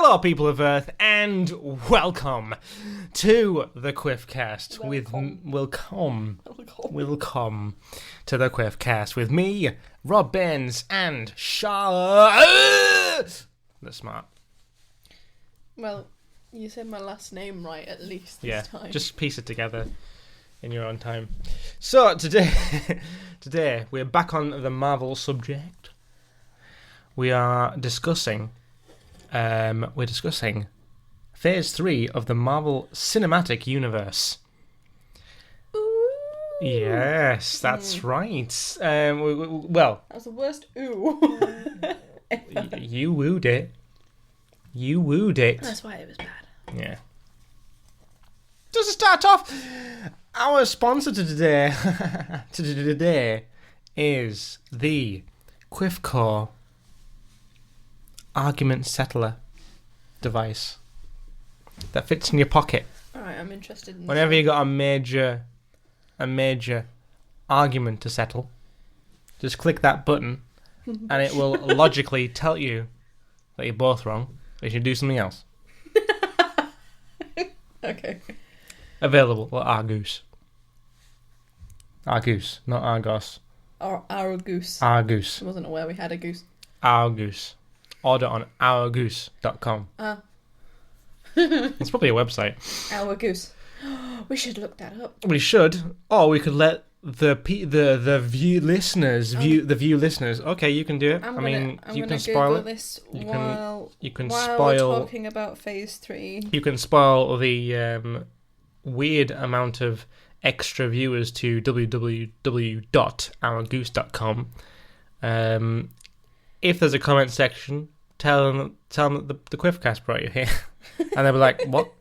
Hello, people of Earth, and welcome to the Quiffcast. Welcome to the Quiffcast with me, Rob Benz, and Charlotte. That's smart. Well, you said my last name right at least this time. Just piece it together in your own time. So today we're back on the Marvel subject. We are discussing. We're discussing Phase 3 of the Marvel Cinematic Universe. Ooh. Yes, that's right. Well, that was the worst ooh. You wooed it. You wooed it. That's why it was bad. Yeah. Just to start off, our sponsor today is the Quiffcore argument settler device that fits in your pocket. Alright, I'm interested in whenever you got a major argument to settle, just click that button and it will logically tell you that you're both wrong. You should do something else. Okay. Available at Argus. Argus, not Argos. Argus. Argus. I wasn't aware we had a goose. Argus. Order on ourgoose.com. It's probably a website. Our Goose. We should look that up. We should, or we could let the view listeners. Okay, you can do it. You can spoil it. This you while can while spoil. we're talking about Phase 3. You can spoil the weird amount of extra viewers to www.ourgoose.com. If there's a comment section, tell them that the Quiffcast brought you here, and they'll be like, "What?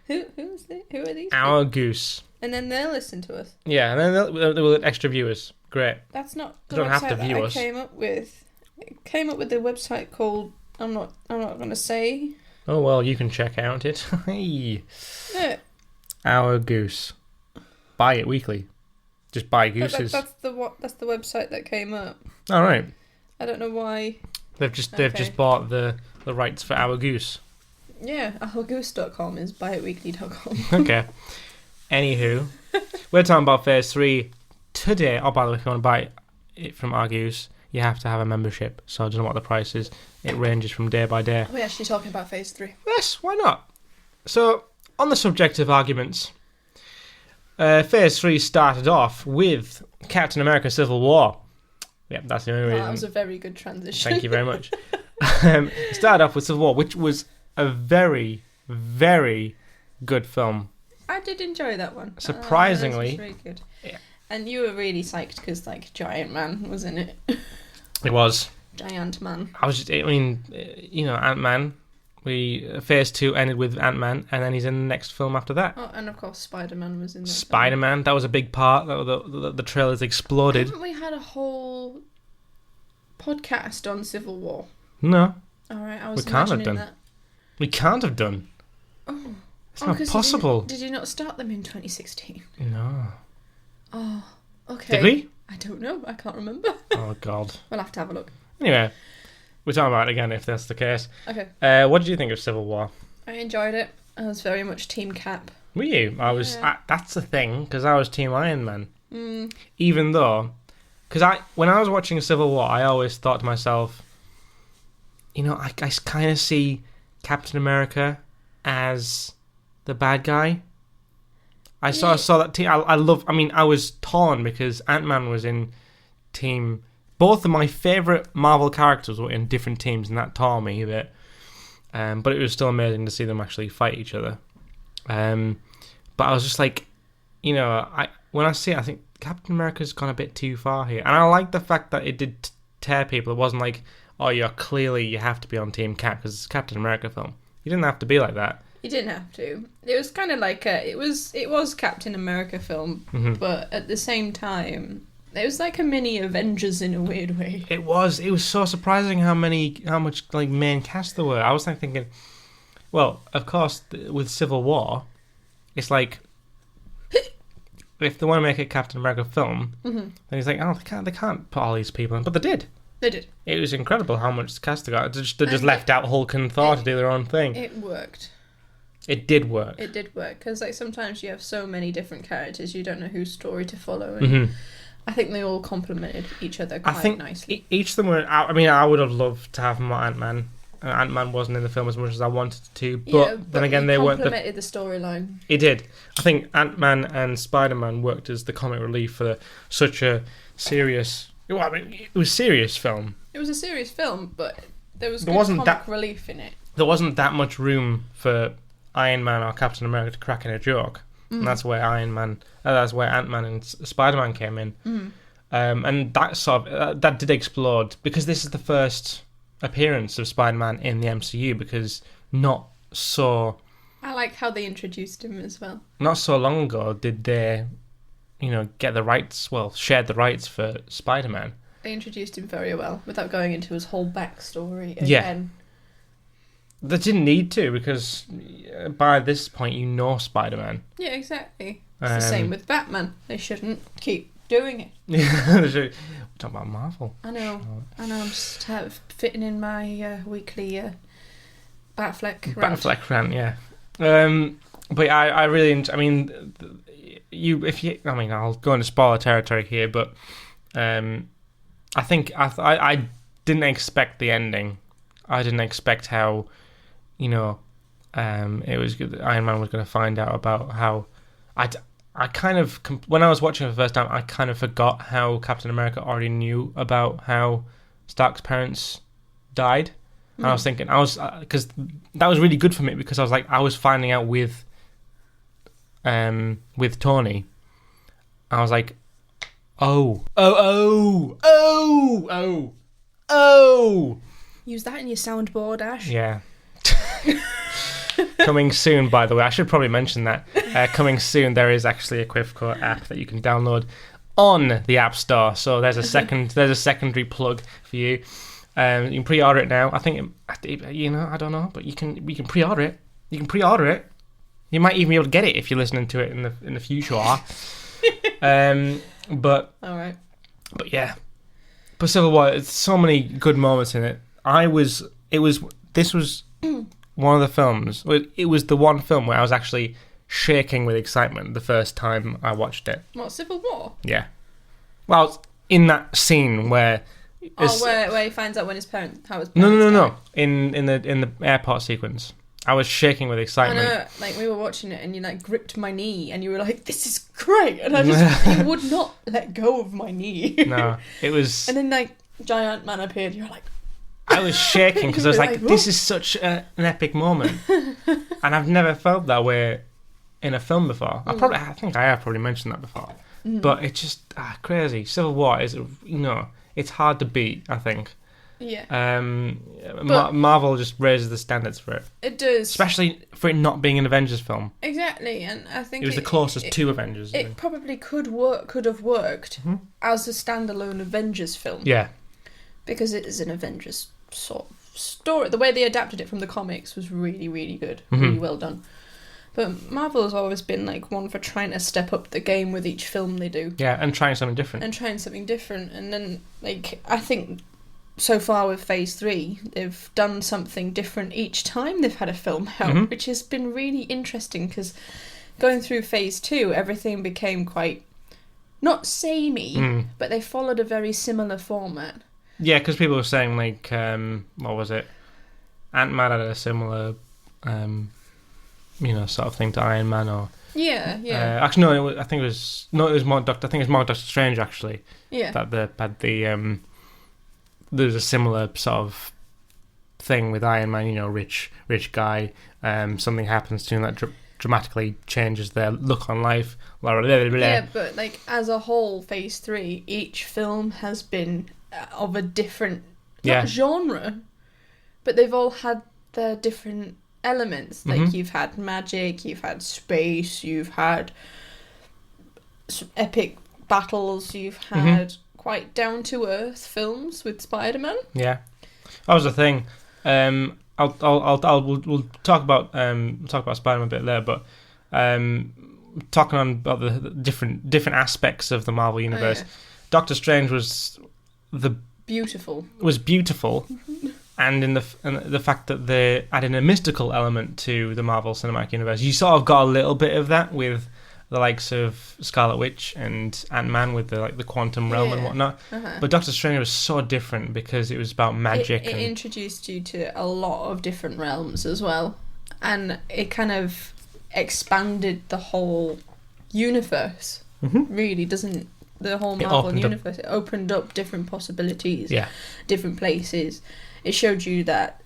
Who are these? Our Goose." And then they'll listen to us. Yeah, and then they'll get extra viewers. Great. That's not the they don't website have to view that us. I came up with. It came up with the website called I'm not gonna say. Oh well, you can check out it. Hey. Yeah. Our Goose. Buy it weekly. Just buy gooses. That's the website that came up. All right. I don't know why. They've just bought the rights for Our Goose. Yeah, ourgoose.com is buyitweekly.com. Okay. Anywho, we're talking about Phase 3 today. Oh, by the way, if you want to buy it from Our Goose, you have to have a membership. So I don't know what the price is. It ranges from day by day. Are we actually talking about Phase 3? Yes, why not? So, on the subject of arguments, Phase 3 started off with Captain America Civil War. Yep, that's the only reason. That was a very good transition. Thank you very much. It started off with Civil War, which was a very, very good film. I did enjoy that one. Surprisingly. It was very good. Yeah. And you were really psyched because, Giant Man was in it. It was. Giant Man. Ant-Man. Phase 2 ended with Ant-Man, and then he's in the next film after that. Oh, and of course Spider-Man was in that Spider-Man, film. That was a big part. The trailers exploded. Haven't we had a whole podcast on Civil War? No. Alright, I was We can't have imagining done. that. We can't have done. Oh. It's not possible. Did you not start them in 2016? No. Oh, okay. Did we? I don't know. I can't remember. Oh, God. We'll have to have a look. Anyway, we're talking about it again if that's the case. Okay. What did you think of Civil War? I enjoyed it. I was very much Team Cap. Were you? I was. That's the thing, because I was Team Iron Man. Even though, when I was watching Civil War, I always thought to myself, I kind of see Captain America as the bad guy. I saw that team. I was torn because Ant-Man was in team. Both of my favourite Marvel characters were in different teams, and that tore me a bit. But it was still amazing to see them actually fight each other. But I was just like, when I see it, I think Captain America's gone a bit too far here. And I like the fact that it did tear people. It wasn't like, oh, you have to be on Team Cap because it's a Captain America film. You didn't have to be like that. You didn't have to. It was kind of like it was Captain America film, but at the same time, it was like a mini Avengers in a weird way. It was so surprising how much main cast there were. I was thinking, well, of course, with Civil War, it's like if they want to make a Captain America film, then he's like, oh, they can't put all these people in, but they did. They did. It was incredible how much the cast they got. They just left out Hulk and Thor to do their own thing. It worked. It did work. It did work, because like sometimes you have so many different characters, you don't know whose story to follow, and I think they all complemented each other quite nicely. Each of them were... I mean, I would have loved to have more Ant-Man. Ant-Man wasn't in the film as much as I wanted to, but then again, they weren't... complemented the storyline. It did. I think Ant-Man and Spider-Man worked as the comic relief for such a serious... Well, I mean, it was a serious film. It was a serious film, but there wasn't comic relief in it. There wasn't that much room for Iron Man or Captain America to crack in a joke, and that's where Ant-Man and Spider-Man came in, and that sort of that did explode, because this is the first appearance of Spider-Man in the MCU, because not so... I like how they introduced him as well. Not so long ago did they, get the rights, shared the rights for Spider-Man. They introduced him very well, without going into his whole backstory again. Yeah. They didn't need to, because by this point you know Spider-Man. Yeah, exactly. It's the same with Batman. They shouldn't keep doing it. We're talking about Marvel. I know. I'm just fitting in my weekly Batfleck rant. Batfleck rant, yeah. But I really... I mean, I'll go into spoiler territory here, but I think I didn't expect the ending. I didn't expect how... it was good that Iron Man was going to find out about how... I kind of... When I was watching it for the first time, I kind of forgot how Captain America already knew about how Stark's parents died. And I was thinking... because that was really good for me, because I was finding out with Tony. I was like, oh. Use that in your soundboard, Ash. Yeah. Coming soon, by the way. I should probably mention that. Coming soon, there is actually a Quifco app that you can download on the App Store. So there's a secondary plug for you. You can pre-order it now. I think I don't know, but you can pre-order it. You can pre-order it. You might even be able to get it if you're listening to it in the future. But all right. But yeah. But Civil War, there's so many good moments in it. This was one of the films. It was the one film where I was actually shaking with excitement the first time I watched it. What, Civil War? Yeah. Well, in that scene where... where he finds out how his parents died. No. In the airport sequence. I was shaking with excitement. I know, like, we were watching it and you, like, gripped my knee and you were like, this is great! And I just would not let go of my knee. No, it was... And then, like, Giant Man appeared, you were like... I was shaking because I was like, this is such an epic moment. And I've never felt that way in a film before. I think I have probably mentioned that before. But it's just crazy. Civil War is, it's hard to beat, I think. Yeah. Marvel just raises the standards for it. It does. Especially for it not being an Avengers film. Exactly, and I think... It was the closest to Avengers. It probably could have worked as a standalone Avengers film. Yeah. Because it is an Avengers sort of story. The way they adapted it from the comics was really, really good. Really well done. But Marvel has always been like one for trying to step up the game with each film they do. Yeah, and trying something different. And then, like, I think so far with Phase 3, they've done something different each time they've had a film out, which has been really interesting, because going through Phase 2, everything became quite, not samey, but they followed a very similar format. Yeah, because people were saying, like, what was it? Ant-Man had a similar, sort of thing to Iron Man, or... Yeah. Actually, no, it was more Doctor Strange, actually. Yeah. That had the, there's a similar sort of thing with Iron Man, rich guy, something happens to him that dramatically changes their look on life. Blah, blah, blah, blah. Yeah, but, like, as a whole, Phase 3, each film has been... of a different genre, but they've all had their different elements. Like you've had magic, you've had space, you've had epic battles, you've had quite down to earth films with Spider-Man. Yeah, that was the thing. We'll talk about Spider-Man a bit later, but talking on about the different aspects of the Marvel universe. Doctor Strange was the beautiful. Was beautiful, and in the fact that they added a mystical element to the Marvel Cinematic Universe. You sort of got a little bit of that with the likes of Scarlet Witch and Ant-Man with the quantum realm and whatnot. But Doctor Strange was so different because it was about magic. It introduced you to a lot of different realms as well, and it kind of expanded the whole universe. Really, doesn't the whole Marvel universe? It opened up different possibilities, different places. It showed you that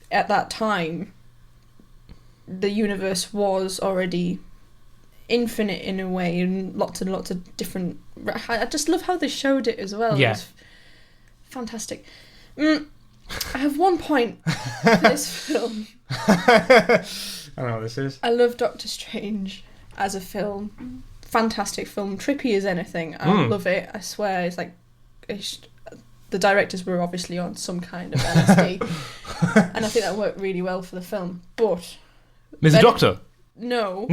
at that time, the universe was already infinite in a way, and lots of different. I just love how they showed it as well. Yeah. It was fantastic. I have one point for this film. I know what this is. I love Doctor Strange as a film. Fantastic film, trippy as anything. I love it. I swear, it's like the directors were obviously on some kind of LSD, and I think that worked really well for the film. But Mr. Doctor. No.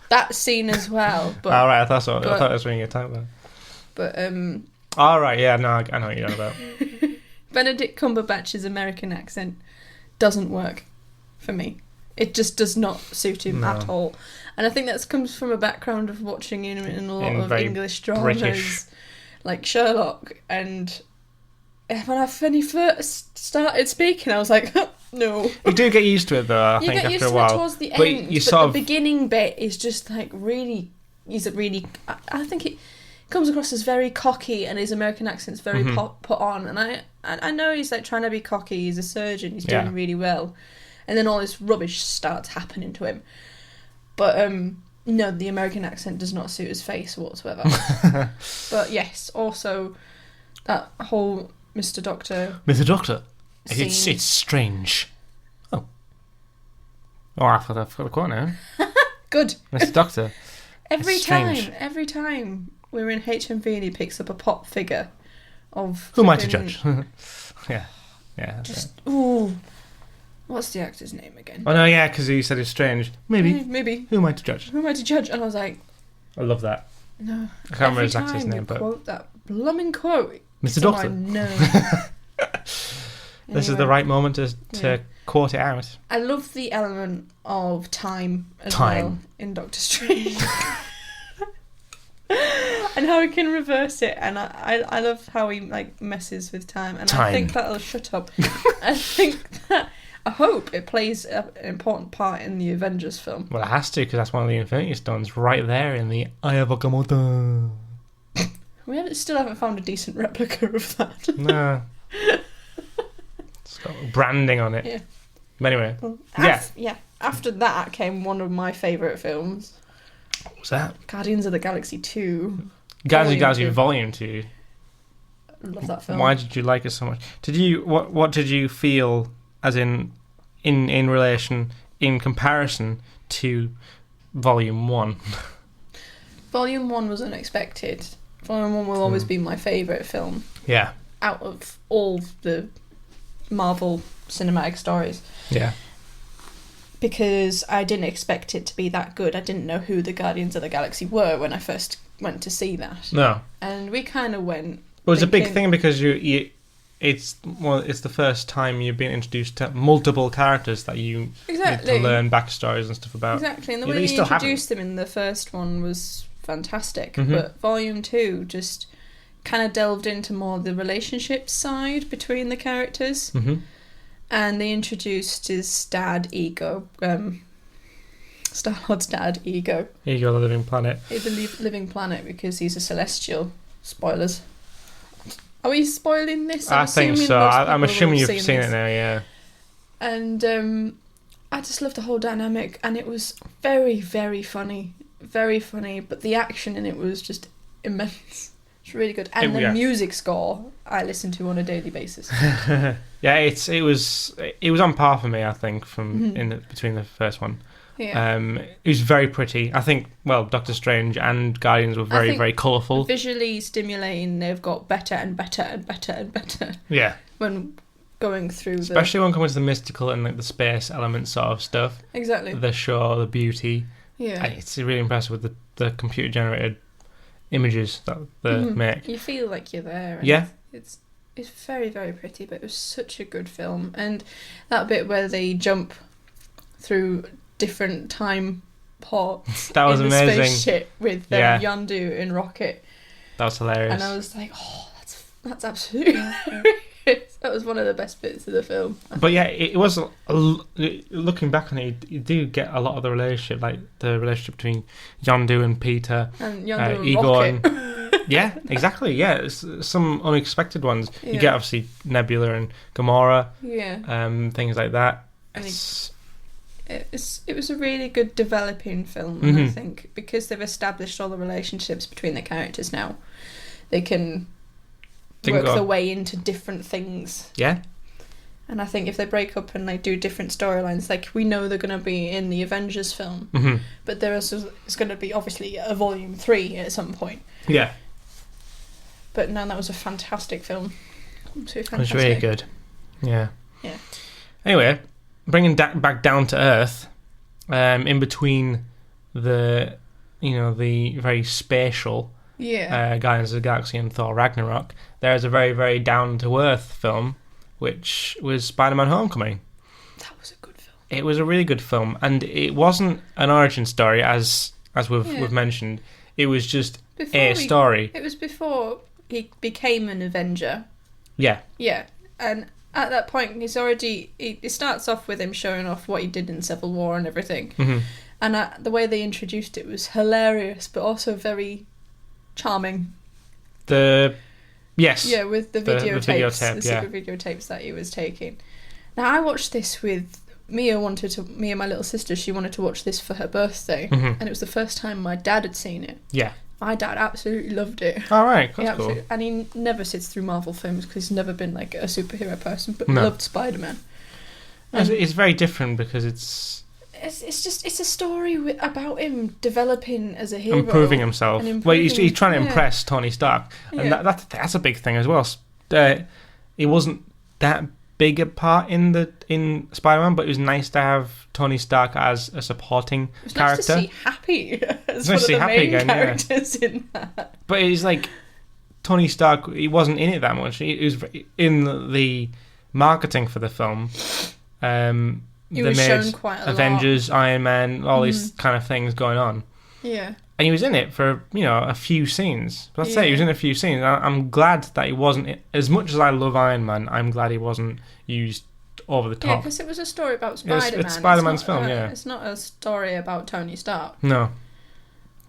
That scene as well. But all right, I thought so. I thought that was ringing a time then. But all right, yeah, no, I know what you're on about. Benedict Cumberbatch's American accent doesn't work for me. It just does not suit him at all. And I think that comes from a background of watching him in a lot of English dramas, British. like Sherlock. And when he first started speaking, I was like, no. You do get used to it though, I think, after a while. You get used to it towards the but end, you but the beginning bit is just like really... I think it comes across as very cocky, and his American accent's very put on. And I know he's like trying to be cocky, he's a surgeon, he's doing really well. And then all this rubbish starts happening to him. But no, the American accent does not suit his face whatsoever. But yes, also that whole Mr. Doctor... Mr. Doctor? Scene. It's strange. Oh, I forgot the quote now. Good. Mr. Doctor. Every time we're in HMV and he picks up a pop figure of... Who am I to judge? Yeah. Just, ooh... What's the actor's name again? Oh no, yeah, because you said it's strange. Maybe. Who am I to judge? Who am I to judge? And I was like... I love that. No. I can't remember his actor's name, but... quote that blooming quote. Mr. Doctor. No. This is the right moment to quote it out. I love the element of time as well in Doctor Strange. And how he can reverse it, and I love how he like messes with time, and I think that'll shut up. I hope it plays an important part in the Avengers film. Well, it has to, because that's one of the Infinity Stones right there in the Eye of Agamotto. We still haven't found a decent replica of that. No. It's got branding on it. Yeah. But anyway, After that came one of my favourite films. What was that? Guardians of the Galaxy 2. Guardians of the Galaxy Volume 2. Love that film. Why did you like it so much? What did you feel as in relation, in comparison to Volume 1? Volume 1 was unexpected. Volume 1 will always be my favourite film. Yeah. Out of all the Marvel cinematic stories. Yeah. Because I didn't expect it to be that good. I didn't know who the Guardians of the Galaxy were when I first went to see that. No. And we kind of went... Well, it's a big thing because it's the first time you've been introduced to multiple characters that you need to learn backstories and stuff about. Exactly, and the way they introduced them in the first one was fantastic. Mm-hmm. But Volume 2 just kind of delved into more the relationship side between the characters. Mm-hmm. And they introduced his dad, Ego, Star-Lord's dad, Ego. Ego, the living planet. The living planet, because he's a celestial. Spoilers. Are we spoiling this? I think so. I'm assuming you've seen it now, yeah. And I just loved the whole dynamic, and it was very, very funny. Very funny, but the action in it was just immense. It's really good. And the music score I listen to on a daily basis. Yeah, it was on par for me, I think, from between the first one. Yeah. It was very pretty. I think, Doctor Strange and Guardians were very, very colourful. Visually stimulating, they've got better and better and better and better. Yeah. When going through especially when it comes to the mystical and like the space element sort of stuff. Exactly. The show, the beauty. Yeah. It's really impressive with the computer generated images that they make. You feel like you're there. And Yeah. It's very, very pretty, but it was such a good film. And that bit where they jump through different time ports That was in the amazing. spaceship with Yondu and Rocket. That was hilarious. And I was like, oh, that's absolutely hilarious. That was one of the best bits of the film. But yeah, it was, looking back on it, you do get a lot of the relationship, like the relationship between Yondu and Peter. And Yondu and Igor Rocket. and, yeah, exactly, yeah. It's some unexpected ones. Yeah. You get, obviously, Nebula and Gamora. Yeah. Things like that. And it was a really good developing film, and I think because they've established all the relationships between the characters now, they can work their way into different things. Yeah. And I think if they break up and do different storylines, like we know they're going to be in the Avengers film, but it's going to be obviously a volume 3 at some point. Yeah. But no, that was a fantastic film. Absolutely fantastic. It was really good. Yeah. Yeah. Anyway, bringing back down to earth, in between the very spatial Guardians of the Galaxy and Thor Ragnarok, there is a very, very down-to-earth film, which was Spider-Man Homecoming. That was a good film. It was a really good film, and it wasn't an origin story, as we've mentioned. It was just a story. It was before he became an Avenger. Yeah. Yeah, and at that point, it starts off with him showing off what he did in Civil War and everything. And the way they introduced it was hilarious, but also very charming. Yes. Yeah, with the videotapes, the yeah. secret videotapes that he was taking. Now, I watched this with me and my little sister. She wanted to watch this for her birthday, and it was the first time my dad had seen it. Yeah. My dad absolutely loved it. All right, that's cool. And he never sits through Marvel films because he's never been like a superhero person, but loved Spider-Man. It's very different because it's a story about him developing as a hero, improving himself. He's trying to impress Tony Stark, and that's a big thing as well. It wasn't that big a part in Spider-Man, but it was nice to have Tony Stark as a supporting character. Nice to see Happy as one of the main characters in that. But it's like Tony Stark, he wasn't in it that much. He was in the marketing for the film. He was shown quite a Avengers, lot. Iron Man, all these kind of things going on. Yeah. And he was in it for, a few scenes. But I'd say he was in a few scenes. I'm glad that he wasn't... As much as I love Iron Man, I'm glad he wasn't used over the top. Yeah, because it was a story about Spider-Man. It's Spider-Man's film, yeah. It's not a story about Tony Stark. No.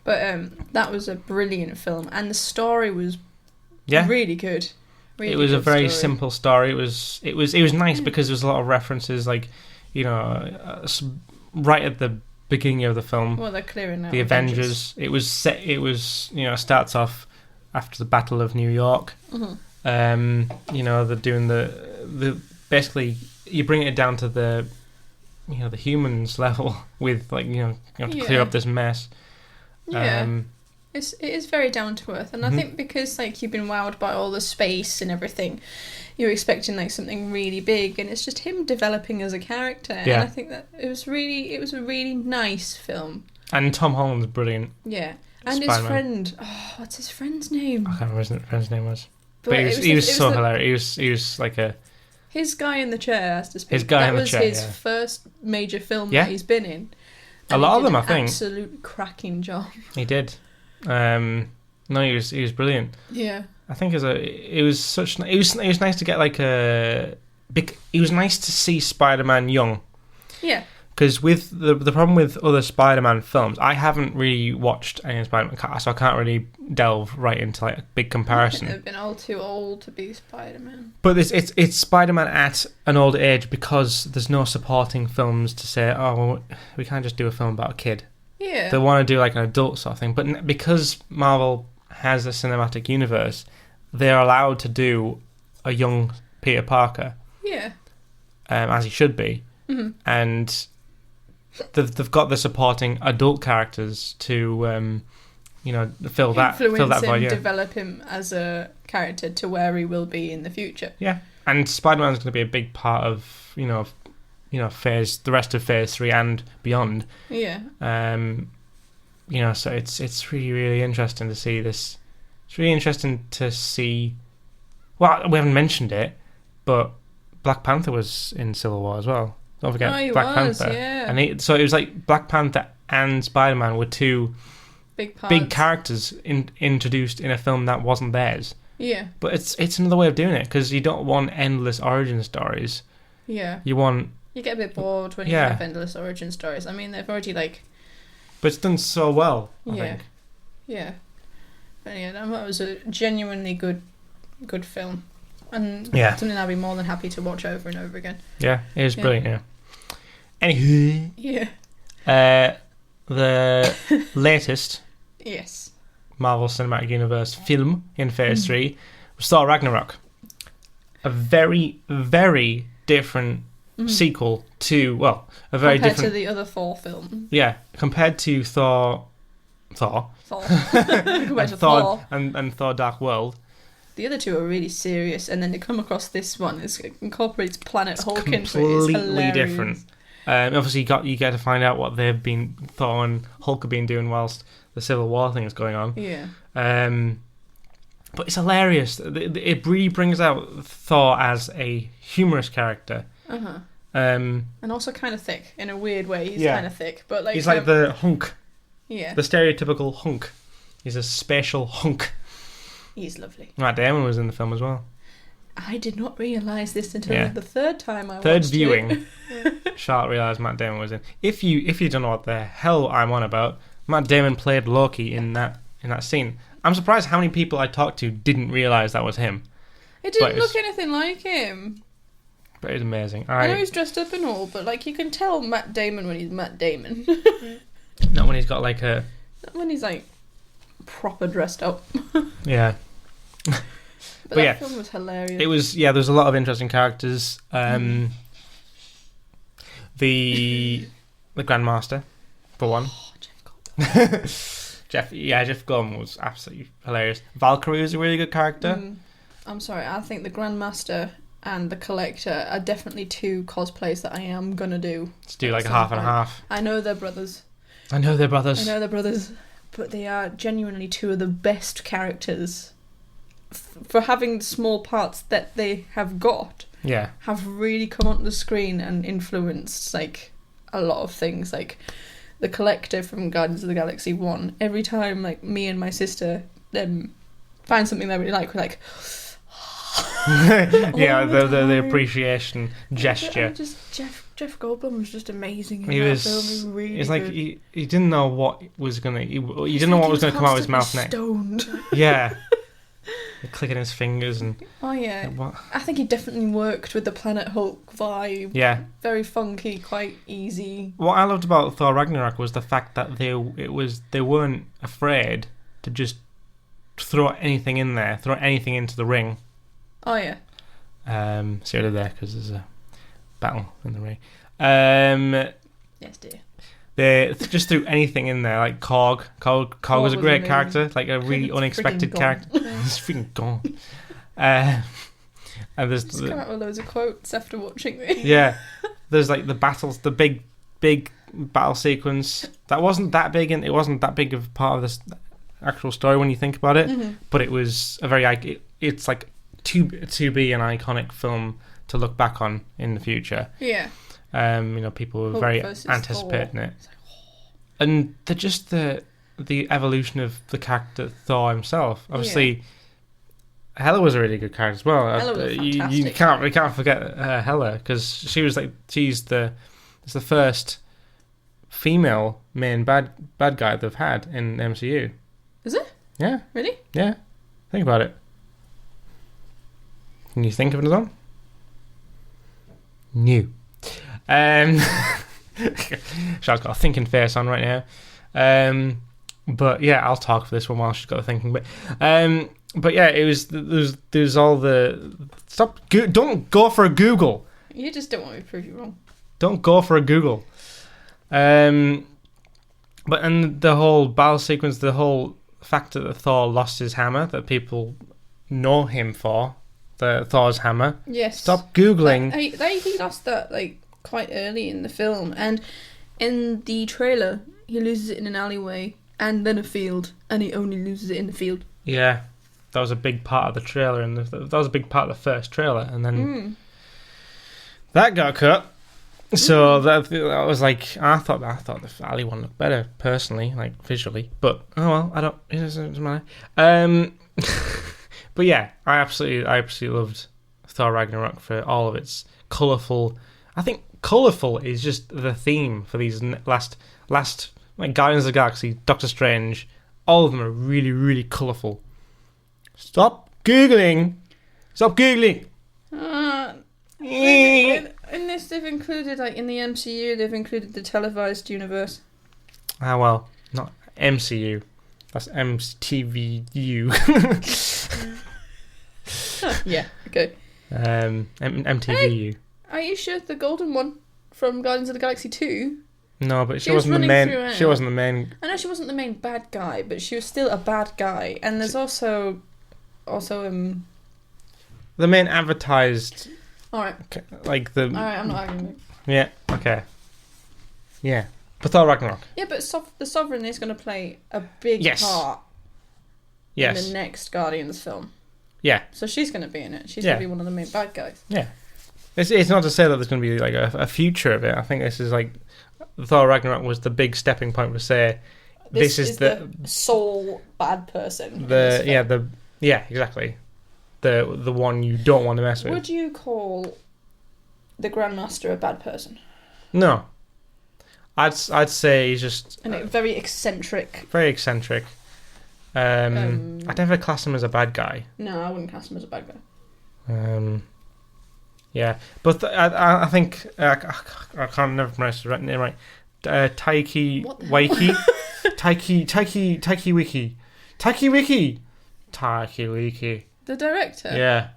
But that was a brilliant film. And the story was really good. Really it was a very story. simple story. It was nice because there was a lot of references, like, right at the beginning of the film. Well, they're clearing out the Avengers. It was starts off after the Battle of New York. They're doing the basically you bring it down to the the humans level with you have to clear up this mess. Yeah. It is very down to earth, and I think because you've been wowed by all the space and everything, you're expecting something really big, and it's just him developing as a character. Yeah. And I think that it was a really nice film. And Tom Holland's brilliant. Yeah, and Spider-Man. His friend. Oh, what's his friend's name? I can't remember what his friend's name was. But he was so hilarious. He was like a. His guy in the chair has to speak. His guy in the chair. That was his first major film that he's been in. A lot of them, I think. Absolute cracking job. He did. No, he was brilliant. Yeah. I think it was nice to get it was nice to see Spider-Man young. Yeah. Because with the problem with other Spider-Man films, I haven't really watched any Spider-Man, so I can't really delve right into a big comparison. They've been all too old to be Spider-Man. But it's Spider-Man at an older age because there's no supporting films to say, we can't just do a film about a kid. Yeah. They want to do an adult sort of thing. But because Marvel has a cinematic universe, they're allowed to do a young Peter Parker. Yeah. As he should be. Mm-hmm. And they've got the supporting adult characters to, fill that void. Yeah. Develop him as a character to where he will be in the future. Yeah. And Spider-Man's going to be a big part of, the rest of Phase 3 and beyond. Yeah. So it's really, really interesting to see this. It's really interesting to see. Well, we haven't mentioned it, but Black Panther was in Civil War as well. Don't forget Black Panther. Yeah. And so it was like Black Panther and Spider-Man were two big characters introduced in a film that wasn't theirs. Yeah. But it's another way of doing it, because you don't want endless origin stories. Yeah. You get a bit bored when you have endless origin stories. I mean, they've already But it's done so well, I think. Yeah. But yeah, that was a genuinely good film. And something I'll be more than happy to watch over and over again. Yeah, it is brilliant, yeah. Anywho. Yeah. The latest Marvel Cinematic Universe film in Phase 3 was Thor Ragnarok. A very, very different sequel to, compared to the other Thor film. Yeah, compared to Thor. Compared to Thor. And Thor Dark World. The other two are really serious, and then to come across this one, it incorporates Planet Hulk into it. It's completely different. Obviously, you get to find out what Thor and Hulk have been doing whilst the Civil War thing is going on. Yeah. But it's hilarious. It really brings out Thor as a humorous character. Uh-huh. And also kind of thick in a weird way. He's kind of thick, but he's like the hunk. Yeah. The stereotypical hunk. He's a spatial hunk. He's lovely. Matt Damon was in the film as well. I did not realise this until the third time I watched it. Third viewing. Charlotte realised Matt Damon was in. If you don't know what the hell I'm on about, Matt Damon played Loki in that scene. I'm surprised how many people I talked to didn't realise that was him. It didn't look anything like him. But it's amazing. I know he's dressed up and all, but you can tell Matt Damon when he's Matt Damon. Not when he's got Not when he's proper dressed up. Yeah. But that film was hilarious. It was, there's a lot of interesting characters. The Grandmaster, for one. Oh, Jeff Goldblum. Jeff Goldblum was absolutely hilarious. Valkyrie was a really good character. I'm sorry, I think the Grandmaster and the Collector are definitely two cosplays that I am gonna do. Let's do a half and a half. I know they're brothers, but they are genuinely two of the best characters for having small parts that they have got. Yeah. Have really come onto the screen and influenced a lot of things. The Collector from Guardians of the Galaxy 1. Every time me and my sister find something they really like, we're like the appreciation gesture. Jeff Goldblum was just amazing in he that was, film. He was really it's good. He didn't know what was gonna. He didn't know what was gonna come out of his mouth next. Stoned. Yeah. Clicking his fingers and. Oh yeah. What? I think he definitely worked with the Planet Hulk vibe. Yeah. Very funky, quite easy. What I loved about Thor Ragnarok was the fact that they weren't afraid to just throw anything in there, throw anything into the ring. Oh yeah. See what I did there, because there's a battle in the ring. Yes, dear. They just threw anything in there, like Korg. Korg was a great character, a really unexpected character. He's freaking gone. And there's just come out with loads of quotes after watching this. Yeah, there's the battles, the big battle sequence that wasn't that big, and it wasn't that big of part of this actual story when you think about it. But it was a very it's to be an iconic film to look back on in the future. Yeah. People were very anticipating it, and the evolution of the character Thor himself. Obviously, Hela was a really good character as well. Hela was fantastic. We can't forget Hela, because she's the first female main bad guy they've had in the MCU. Is it? Yeah. Really? Yeah. Think about it. Can you think of another one? New. Char's got a thinking face on right now. But yeah, I'll talk for this one while she's got a thinking bit. But yeah, it was there's all the don't go for a Google. You just don't want me to prove you wrong. Don't go for a Google. But the whole battle sequence, the whole fact that Thor lost his hammer, that people know him for, the Thor's hammer. Yes. Stop Googling. He lost that quite early in the film, and in the trailer he loses it in an alleyway, and then a field, and he only loses it in the field. Yeah, that was a big part of the trailer, and that was a big part of the first trailer, and then that got cut. So that was like, I thought the Ali one looked better personally, like visually, but oh well, I don't. It doesn't matter. But yeah, I absolutely loved Thor Ragnarok for all of its colourful. I think colourful is just the theme for these last like Guardians of the Galaxy, Doctor Strange. All of them are really, really colourful. Stop googling. In this, they've included, like, in the MCU, they've included the televised universe. Ah, well, not MCU. That's MTVU. Yeah, okay. MTVU. Hey, are you sure the golden one from Guardians of the Galaxy 2? No, but she wasn't the main. She wasn't the main. I know she wasn't the main bad guy, but she was still a bad guy. And there's also the main advertised. All right. Like the. All right, I'm not arguing. Yeah. Okay. Yeah. But Thor Ragnarok. Yeah, but the Sovereign is going to play a big part. Yes. In the next Guardians film. Yeah. So she's going to be in it. She's going to be one of the main bad guys. Yeah. It's not to say that there's going to be like a future of it. I think this is like Thor Ragnarok was the big stepping point to say this is the sole bad person. Exactly. The one you don't want to mess with. Would you call the Grandmaster a bad person? No. I'd say he's just very eccentric. Very eccentric. I'd never class him as a bad guy. No, I wouldn't class him as a bad guy. Yeah, but I think I can't never pronounce the name right. Taiki Waiki, Taiki Wiki. The director. Yeah.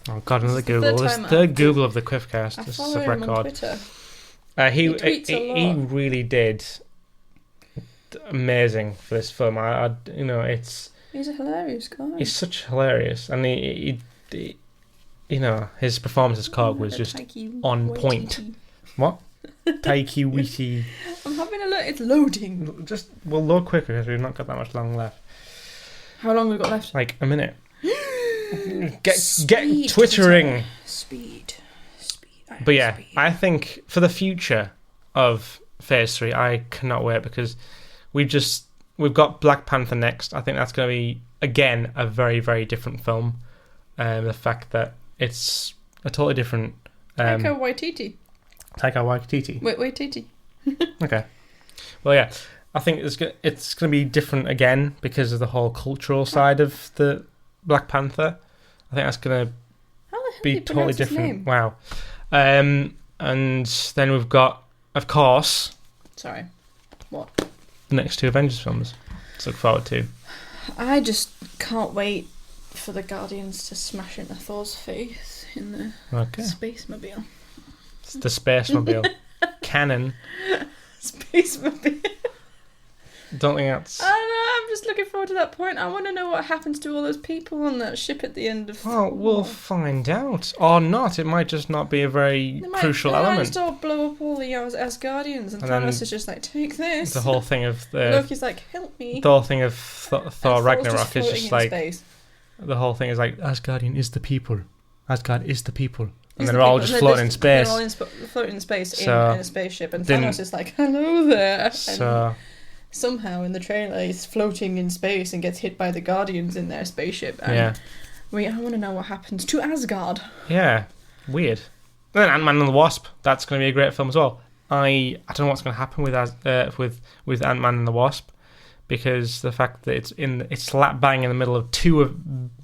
Oh God, another Google. This third Google of the Quiffcast. This is a record. On Twitter. He really did amazing for this film. He's a hilarious guy. He's such hilarious, and he his performance as Cog was just on point. What? Taiki Witi. I'm having a look. It's loading. We'll load quicker because we've not got that much long left. How long have we got left? Like a minute. Get twittering. Speed. But yeah, I think for the future of Phase 3, I cannot wait because we've got Black Panther next. I think that's going to be again a very, very different film. The fact that it's a totally different. Taika Waititi. Waititi. Okay. Well, yeah, I think it's going to be different again because of the whole cultural side of the Black Panther. I think that's going to be totally different. Wow. And then we've got, of course. Sorry. What? The next two Avengers films to look forward to. I just can't wait for the Guardians to smash into Thor's face in the Spacemobile. It's the Spacemobile. Canon. Spacemobile. Don't think that's... I don't know, I'm just looking forward to that point. I want to know what happens to all those people on that ship at the end of... Well, we'll find out. Or not. It might just not be a very crucial element. They might just all blow up all the Asgardians and Thanos is just like, take this. The whole thing of... Loki's like, help me. The whole thing of Thor Ragnarok is just like... Space. The whole thing is like, Asgardian is the people. Asgard is the people. And they're all just floating in space. They're all floating in space in a spaceship. And Thanos is like, hello there. So... Somehow in the trailer he's floating in space and gets hit by the Guardians in their spaceship. And I want to know what happens to Asgard. Yeah, weird. And then Ant-Man and the Wasp. That's going to be a great film as well. I don't know what's going to happen with Ant-Man and the Wasp because the fact that it's slap bang in the middle of two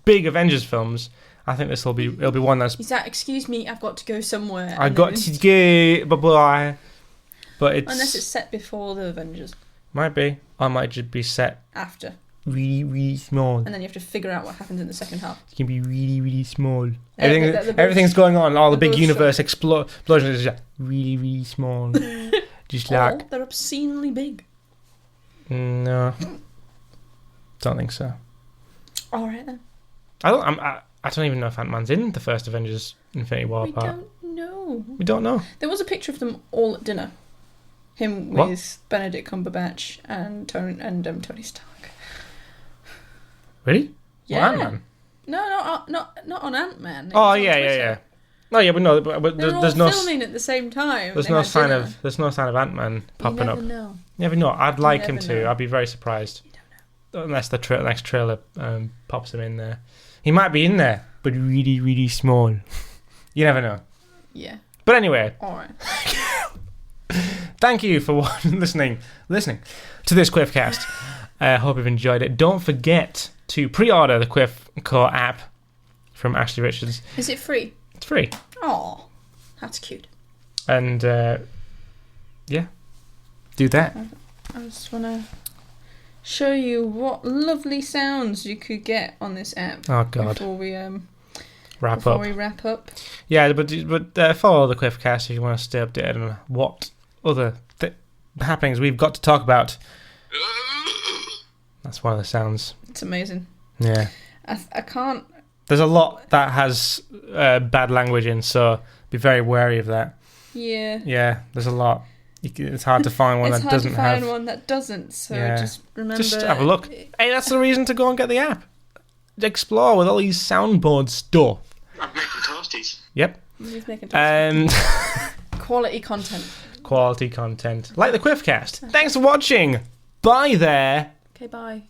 big Avengers films. I think it'll be one that's. Is that? Excuse me, I've got to go somewhere. I got to go. Bye bye. But unless it's set before the Avengers. Might be. I might just be set after. Really, really small. And then you have to figure out what happens in the second half. It can be really, really small. Everything's going on. All the big universe explosions is just really, really small. Just like... they're obscenely big. No. Don't think so. Alright then. I don't even know if Ant-Man's in the first Avengers Infinity War part. We don't know. We don't know. There was a picture of them all at dinner. Him What? with Benedict Cumberbatch and Tony Stark. Really? Yeah. Well, Ant-Man. No, not on Ant-Man. It Oh was on yeah. Twitter. No, yeah, but no, but They were there's all no filming at the same time. there's They no had sign dinner. of Ant-Man popping You up. never know. Never know. I'd like him never to. know. I'd be very surprised. You don't know. Unless the next trailer pops him in there. He might be in there, but really, really small. You never know. Yeah. But anyway, All right. thank you for listening to this Quiffcast. I hope you've enjoyed it. Don't forget to pre-order the Quiff Core app from Ashley Richards. Is it free? It's free. Oh, that's cute. And, yeah, do that. I just want to show you what lovely sounds you could get on this app. Oh, God. Before we Wrap before up. we wrap up. Yeah, but follow the Quiffcast if you want to stay updated on what other happenings we've got to talk about. That's one of the sounds. It's amazing. Yeah. I can't. There's a lot that has bad language in, so be very wary of that. Yeah. Yeah, there's a lot. It's hard to find one that doesn't It's hard to find have. one that doesn't. So Yeah. just remember. Just have a look. Hey, that's the reason to go and get the app. Explore with all these soundboard stuff. I'm making toasties. Yep. He's making quality content. Quality content. Like the Quiffcast. Thanks for watching. Bye there. Okay, bye.